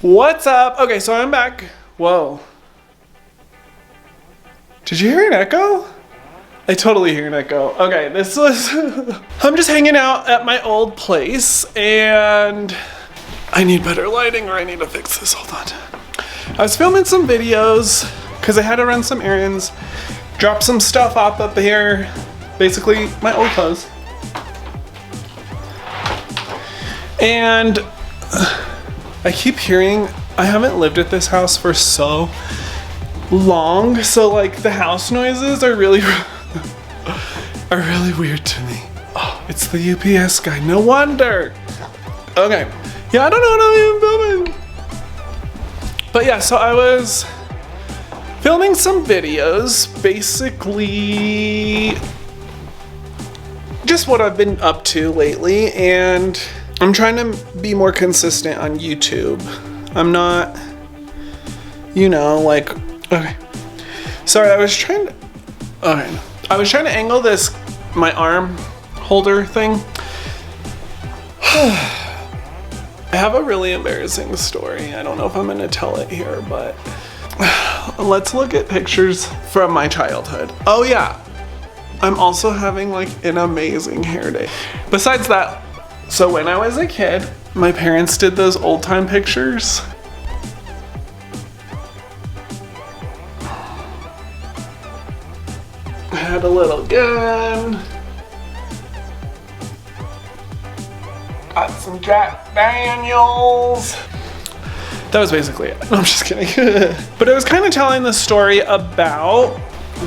What's up? Okay, so I'm back. Whoa. Did you hear an echo? I totally hear an echo. Okay, this was... I'm just hanging out at my old place and I need better lighting or I need to fix this. Hold on. I was filming some videos because I had to run some errands, drop some stuff off up here. Basically, my old clothes. And I keep hearing, I haven't lived at this house for so long, so like the house noises are really weird to me. Oh, it's the UPS guy, no wonder. Okay, yeah, I don't know what I'm even filming. But yeah, so I was filming some videos, basically just what I've been up to lately, and I'm trying to be more consistent on YouTube. I'm not, you know, like, okay. Sorry, I was trying to angle this, my arm holder thing. I have a really embarrassing story. I don't know if I'm gonna tell it here, but let's look at pictures from my childhood. Oh yeah, I'm also having like an amazing hair day. Besides that, so when I was a kid, my parents did those old time pictures. I had a little gun. Got some Jack Daniels. That was basically it. No, I'm just kidding. But I was kind of telling the story about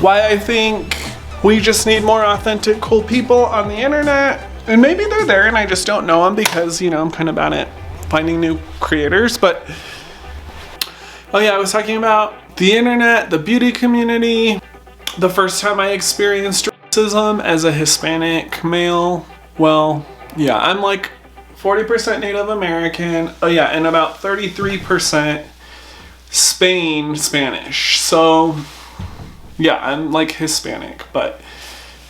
why I think we just need more authentic, cool people on the internet. And maybe they're there and I just don't know them because, you know, I'm kind of bad at finding new creators. But, oh yeah, I was talking about the internet, the beauty community. The first time I experienced racism as a Hispanic male. Well, yeah, I'm like 40% Native American. Oh yeah, and about 33% Spanish. So, yeah, I'm like Hispanic, but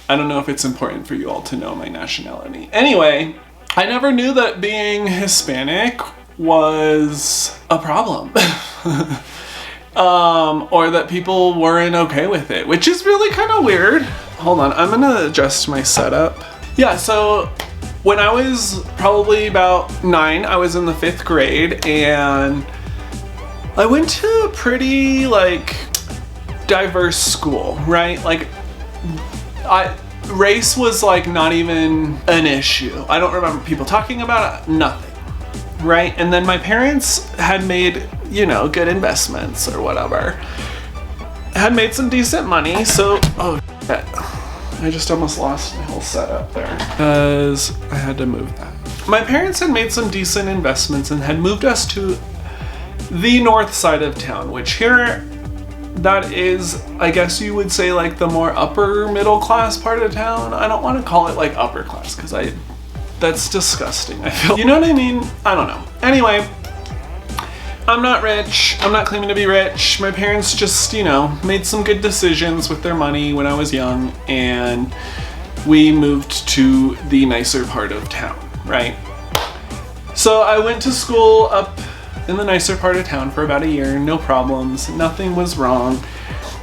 I don't know if it's important for you all to know my nationality. Anyway, I never knew that being Hispanic was a problem. Or that people weren't okay with it, which is really kind of weird. Hold on, I'm gonna adjust my setup. Yeah, so when I was probably about 9, I was in the 5th grade and I went to a pretty like diverse school, right? Like race was like not even an issue. I don't remember people talking about it, nothing, right? And then my parents had made, you know, good investments or whatever. Had made some decent money, so, oh shit. I just almost lost my whole setup there because I had to move that. My parents had made some decent investments and had moved us to the north side of town, which here, that is, I guess you would say like the more upper middle class part of town. I don't want to call it like upper class because that's disgusting, I feel. You know what I mean? I don't know. Anyway, I'm not rich. I'm not claiming to be rich. My parents just, you know, made some good decisions with their money when I was young and we moved to the nicer part of town, right? So I went to school up in the nicer part of town for about a year, no problems, nothing was wrong.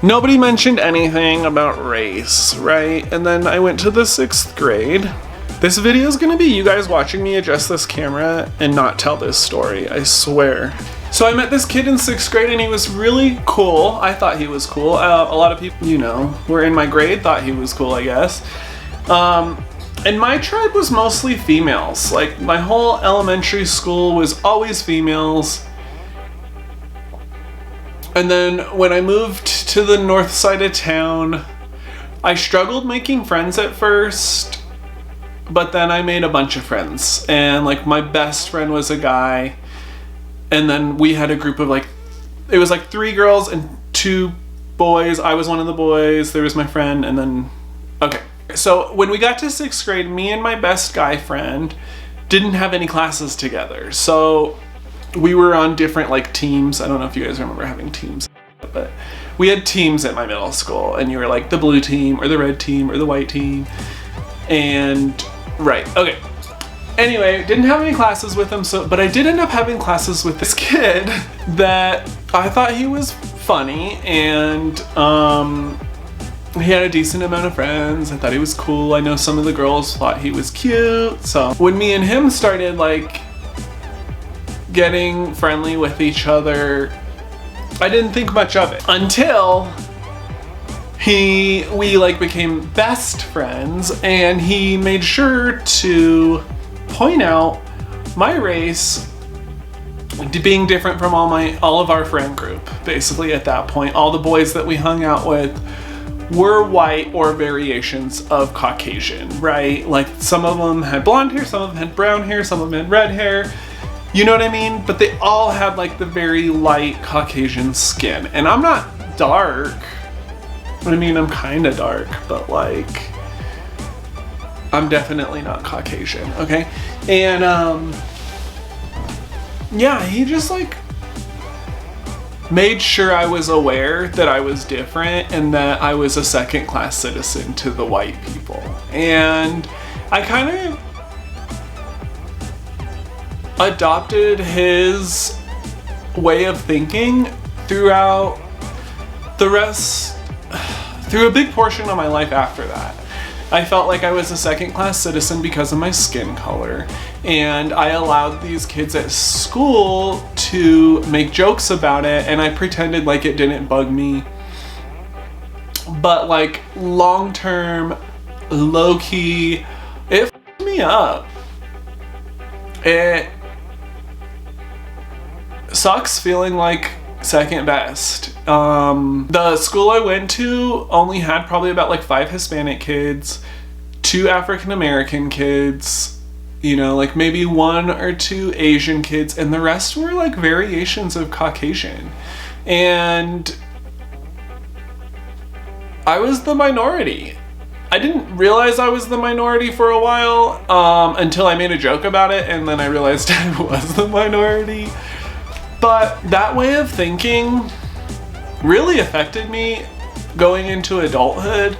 Nobody mentioned anything about race, right? And then I went to the 6th grade. This video is gonna be you guys watching me adjust this camera and not tell this story, I swear. So I met this kid in 6th grade and he was really cool. I thought he was cool. A lot of people, you know, were in my grade thought he was cool, I guess. And my tribe was mostly females. Like my whole elementary school was always females. And then when I moved to the north side of town, I struggled making friends at first, but then I made a bunch of friends. And like my best friend was a guy. And then we had a group of like, it was like 3 girls and 2 boys. I was one of the boys. There was my friend and then, okay. So when we got to 6th grade, me and my best guy friend didn't have any classes together. So we were on different like teams. I don't know if you guys remember having teams, but we had teams at my middle school and you were like the blue team or the red team or the white team. And right, okay. Anyway, didn't have any classes with him, but I did end up having classes with this kid that I thought he was funny, and he had a decent amount of friends. I thought he was cool. I know some of the girls thought he was cute. So when me and him started like getting friendly with each other, I didn't think much of it until we like became best friends, and he made sure to point out my race being different from all of our friend group. Basically at that point, all the boys that we hung out with were white or variations of Caucasian, right? Like some of them had blonde hair, some of them had brown hair, some of them had red hair. You know what I mean? But they all had like the very light Caucasian skin. And I'm not dark. I mean, I'm kind of dark, but like, I'm definitely not Caucasian, okay? And yeah, he just like made sure I was aware that I was different and that I was a second-class citizen to the white people. And I kind of adopted his way of thinking throughout through a big portion of my life after that. I felt like I was a second-class citizen because of my skin color, and I allowed these kids at school to make jokes about it, and I pretended like it didn't bug me. But like long-term, low-key, it f***ed me up. It sucks feeling like second best. The school I went to only had probably about like 5 Hispanic kids, 2 African American kids, you know, like maybe 1 or 2 Asian kids, and the rest were like variations of Caucasian. And I was the minority. I didn't realize I was the minority for a while until I made a joke about it, and then I realized I was the minority. But that way of thinking really affected me going into adulthood,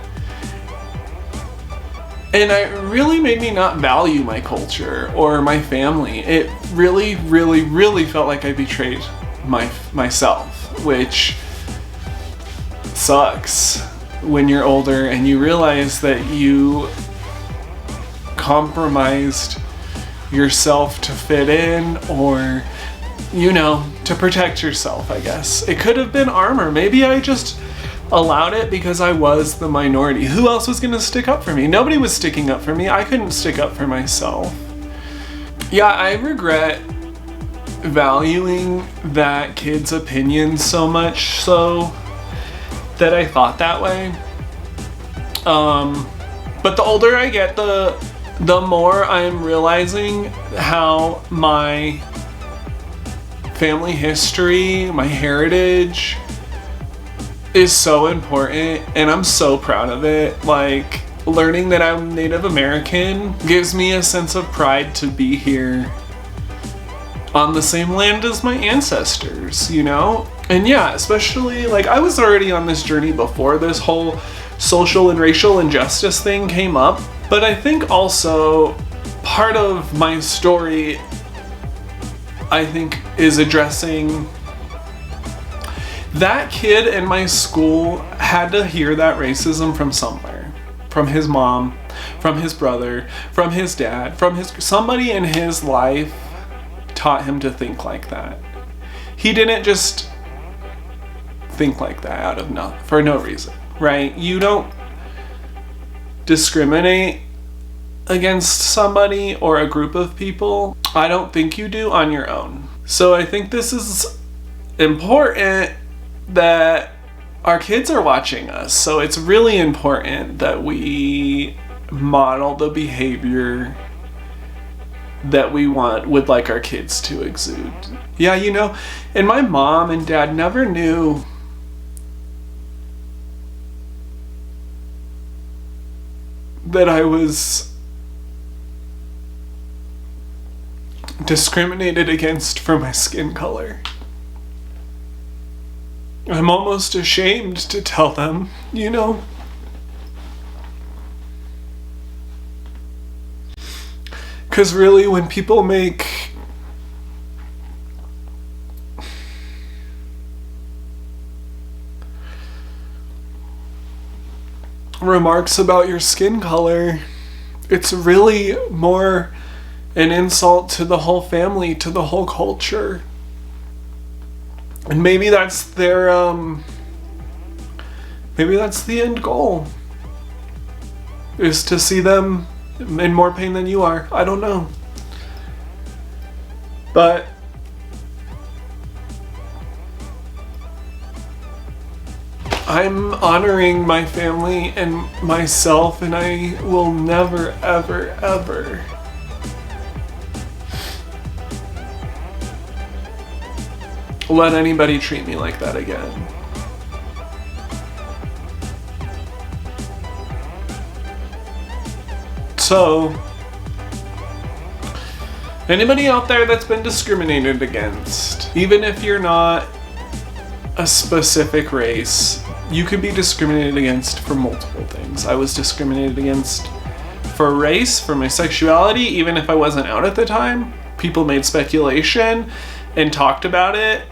and it really made me not value my culture or my family. It really, really, really felt like I betrayed myself, which sucks when you're older and you realize that you compromised yourself to fit in, or you know, to protect yourself, I guess. It could have been armor. Maybe I just allowed it because I was the minority. Who else was gonna stick up for me? Nobody was sticking up for me. I couldn't stick up for myself. Yeah, I regret valuing that kid's opinion so much so that I thought that way. But the older I get, the more I'm realizing how my family history, my heritage is so important, and I'm so proud of it. Like, learning that I'm Native American gives me a sense of pride to be here on the same land as my ancestors, you know? And yeah, especially, like, I was already on this journey before this whole social and racial injustice thing came up, but I think also part of my story, I think, is addressing that kid in my school had to hear that racism from somewhere. From his mom, from his brother, from his dad, from somebody in his life taught him to think like that. He didn't just think like that for no reason, right? You don't discriminate against somebody or a group of people. I don't think you do on your own. So I think this is important that our kids are watching us. So it's really important that we model the behavior that we would like our kids to exude. Yeah, you know, and my mom and dad never knew that I was discriminated against for my skin color. I'm almost ashamed to tell them, you know. Because really, when people make remarks about your skin color, it's really more an insult to the whole family, to the whole culture. And maybe that's their, maybe that's the end goal, is to see them in more pain than you are. I don't know. But I'm honoring my family and myself, and I will never, ever, ever let anybody treat me like that again. So, anybody out there that's been discriminated against, even if you're not a specific race, you could be discriminated against for multiple things. I was discriminated against for race, for my sexuality, even if I wasn't out at the time. People made speculation and talked about it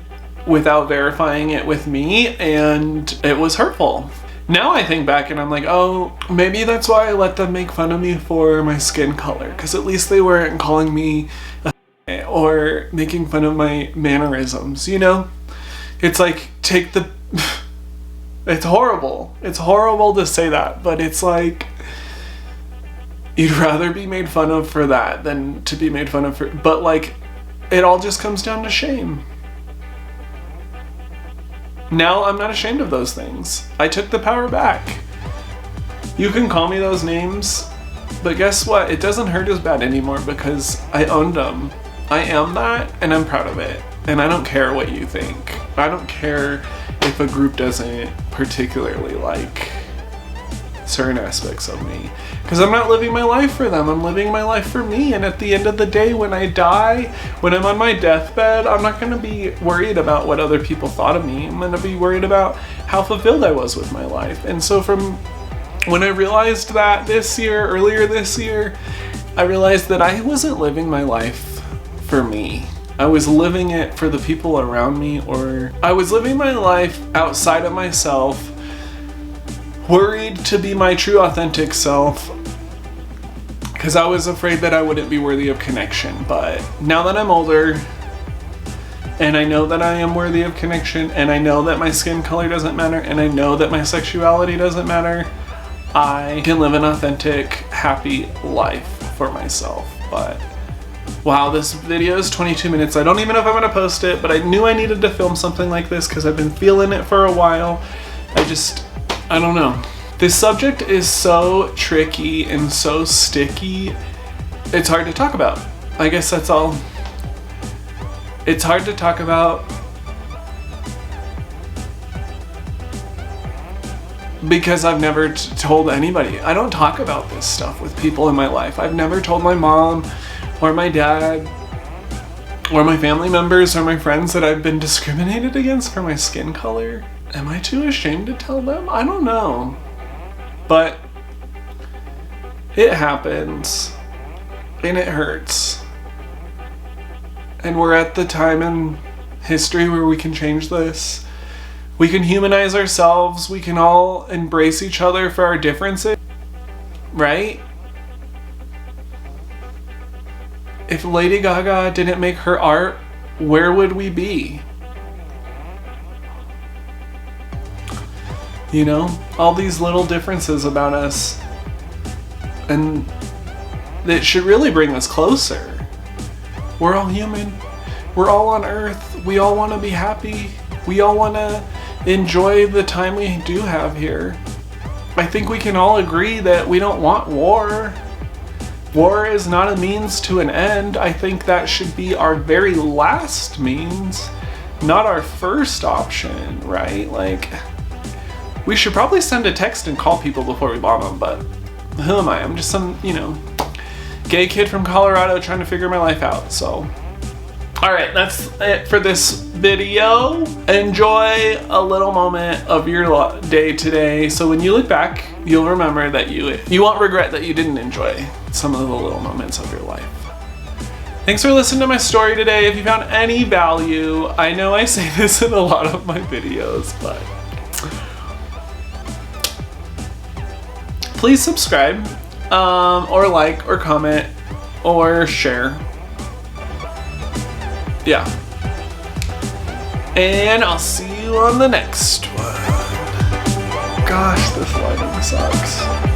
without verifying it with me, and it was hurtful. Now I think back and I'm like, oh, maybe that's why I let them make fun of me for my skin color, because at least they weren't calling me or making fun of my mannerisms, you know? It's like, take the... It's horrible. It's horrible to say that, but it's like, you'd rather be made fun of for that than to be made fun of for... But like, it all just comes down to shame. Now I'm not ashamed of those things. I took the power back. You can call me those names, but guess what? It doesn't hurt as bad anymore because I owned them. I am that, and I'm proud of it. And I don't care what you think. I don't care if a group doesn't particularly like certain aspects of me, because I'm not living my life for them. I'm living my life for me. And at the end of the day, when I die, when I'm on my deathbed, I'm not going to be worried about what other people thought of me. I'm going to be worried about how fulfilled I was with my life. And so from when I realized that earlier this year, I realized that I wasn't living my life for me. I was living it for the people around me, or I was living my life outside of myself, worried to be my true authentic self, because I was afraid that I wouldn't be worthy of connection. But now that I'm older, and I know that I am worthy of connection, and I know that my skin color doesn't matter, and I know that my sexuality doesn't matter, I can live an authentic, happy life for myself. But wow, this video is 22 minutes. I don't even know if I'm gonna post it, but I knew I needed to film something like this because I've been feeling it for a while. I don't know. This subject is so tricky and so sticky. It's hard to talk about. I guess that's all. It's hard to talk about because I've never told anybody. I don't talk about this stuff with people in my life. I've never told my mom or my dad or my family members or my friends that I've been discriminated against for my skin color. Am I too ashamed to tell them? I don't know. But it happens, and it hurts. And we're at the time in history where we can change this. We can humanize ourselves. We can all embrace each other for our differences, right? If Lady Gaga didn't make her art, where would we be? You know, all these little differences about us, and it should really bring us closer. We're all human. We're all on Earth. We all want to be happy. We all want to enjoy the time we do have here. I think we can all agree that we don't want war. War is not a means to an end. I think that should be our very last means, not our first option, right? Like, we should probably send a text and call people before we bomb them, but who am I? I'm just some, gay kid from Colorado trying to figure my life out, so. Alright, that's it for this video. Enjoy a little moment of your day today, so when you look back, you'll remember that you won't regret that you didn't enjoy some of the little moments of your life. Thanks for listening to my story today. If you found any value, I know I say this in a lot of my videos, but please subscribe, or like, or comment, or share. Yeah. And I'll see you on the next one. Gosh, this lighting sucks.